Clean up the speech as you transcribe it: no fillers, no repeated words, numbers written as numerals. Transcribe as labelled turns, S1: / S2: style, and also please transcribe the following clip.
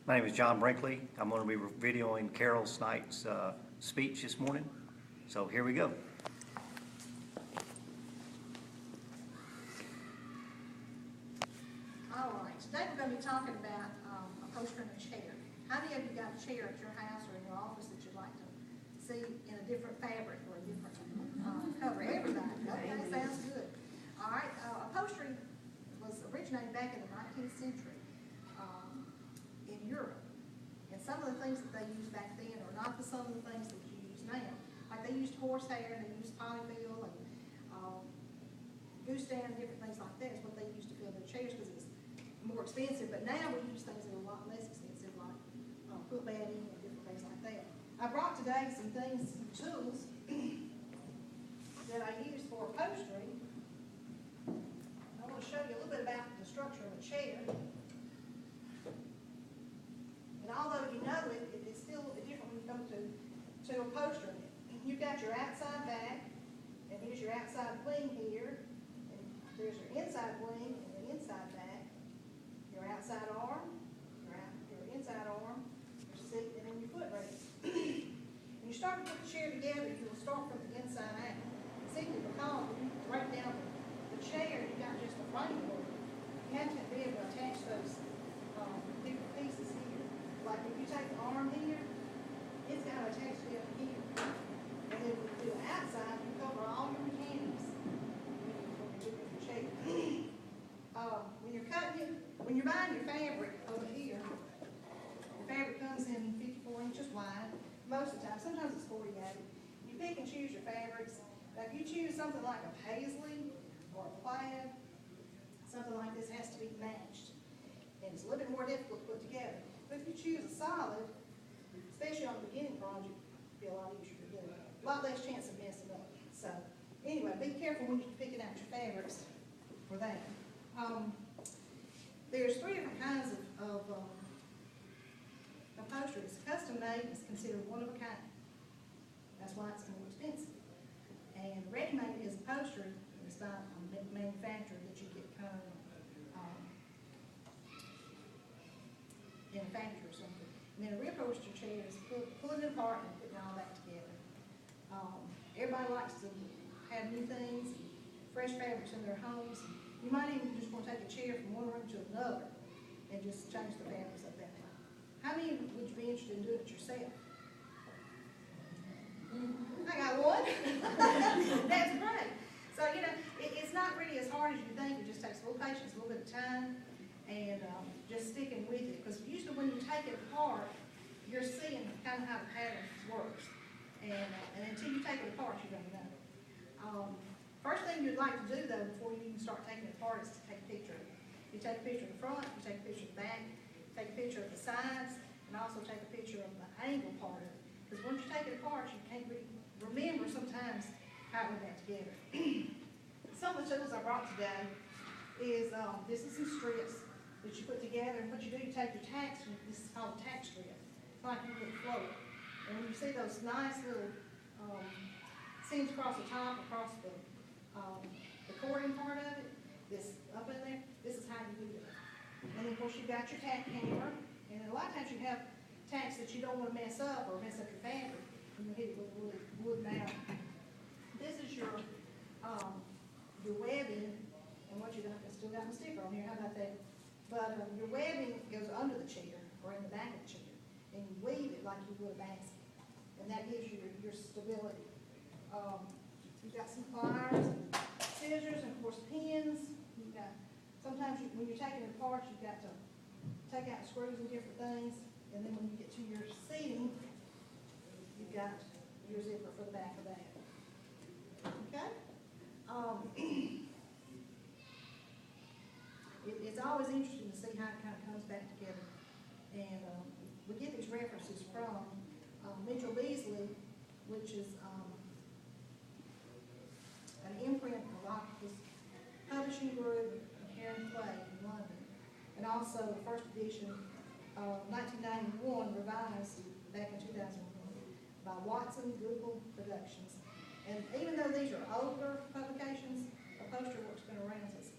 S1: My name is John Brinkley. I'm going to be videoing Carol Snight's speech this morning. So here we go.
S2: All right, today we're going to be talking about upholstering a chair. How many of you got a chair at your house or in your office that you'd like to see in a different fabric or a different cover? Everybody. Okay, sounds good. All right, upholstery was originated back in the 19th century in Europe. And some of the things that they used back then are not some of the things that you use now. Like they used horsehair and they used polyfill and goose down and different things like that is what they used to fill their chairs because it's more expensive. But now we use things that are a lot less expensive like quilt bedding and different things like that. I brought today some things, some tools that I use for upholstery. I want to show you a little bit about the structure of a chair. And although you know it's still different when you come to upholstering it. You've got your outside back, and here's your outside wing here, and there's your inside wing and the inside back, your outside arm, your inside arm, your seat, and then your footrest. When you start to put the chair together, you'll start from the inside out. Simply because when you break down the chair, you got just a framework. You have to be able to attach those different pieces here. Like if you take the arm here, it's got to attach to it here. And then when you do the outside, you cover all your mechanics when you're doing your chair. When you're cutting it, when you're buying your fabric over here, the fabric comes in 54 inches wide most of the time. Sometimes it's 48. You pick and choose your fabrics. Now if you choose something like a paisley or a plaid, something like this has to be matched. And it's a little bit more difficult to put together. But if you choose a solid, especially on the beginning project, it'll be a lot easier to do. A lot less chance of messing up. So anyway, be careful when you're picking out your fabrics for that. There's three different kinds of upholstery. It's custom made, it's considered one of a kind. That's why it's more expensive. And ready-made is upholstery. It's not a manufacturer that you get kind of in a factory or something. And then a reupholstery chair is pulling it apart and putting all that together. Everybody likes to have new things, fresh fabrics in their homes. You might even just want to take a chair from one room to another and just change the fabrics up that way. How many would you be interested in doing it yourself? I got one. That's great. So, you know, it's not really as hard as you think. It just takes a little patience, a little bit of time, and just sticking with it. Because usually when you take it apart, you're seeing kind of how the pattern works. And until you take it apart, you don't know. First thing you'd like to do, though, before you even start taking it apart is to take a picture of it. You take a picture of the front, you take a picture of the back, take a picture of the sides, and also take a picture of the angle part of it. Because once you take it apart, you can't really remember sometimes how it went back together. Some of the tools I brought today is, this is some strips that you put together, and what you do, you take your tack strip, this is called a tack strip. It's like your little float. And when you see those nice little seams across the top, across the cording part of it, this up in there, this is how you do it. And then of course you've got your tack hammer, and a lot of times you have tacks that you don't want to mess up or mess up your fabric, and you hit it with a wood mallet. This is your webbing, and what you got, I still got my sticker on here, how about that? But your webbing goes under the chair, or in the back of the chair, and you weave it like you would a basket, and that gives you your stability. You've got some pliers, and scissors, and of course pins. You've got, sometimes when you're taking it apart, you've got to take out screws and different things, and then when you get to your seating, you've got your zipper for the back of that. Okay? It's always interesting to see how it kind of comes back together. And we get these references from Mitchell Beasley, which is an imprint of Opticus Publishing Group of Heron Clay in London. And also the first edition of 1991 revised back in 2001 by Watson Google Productions. And even though these are older publications, upholstery work's been around since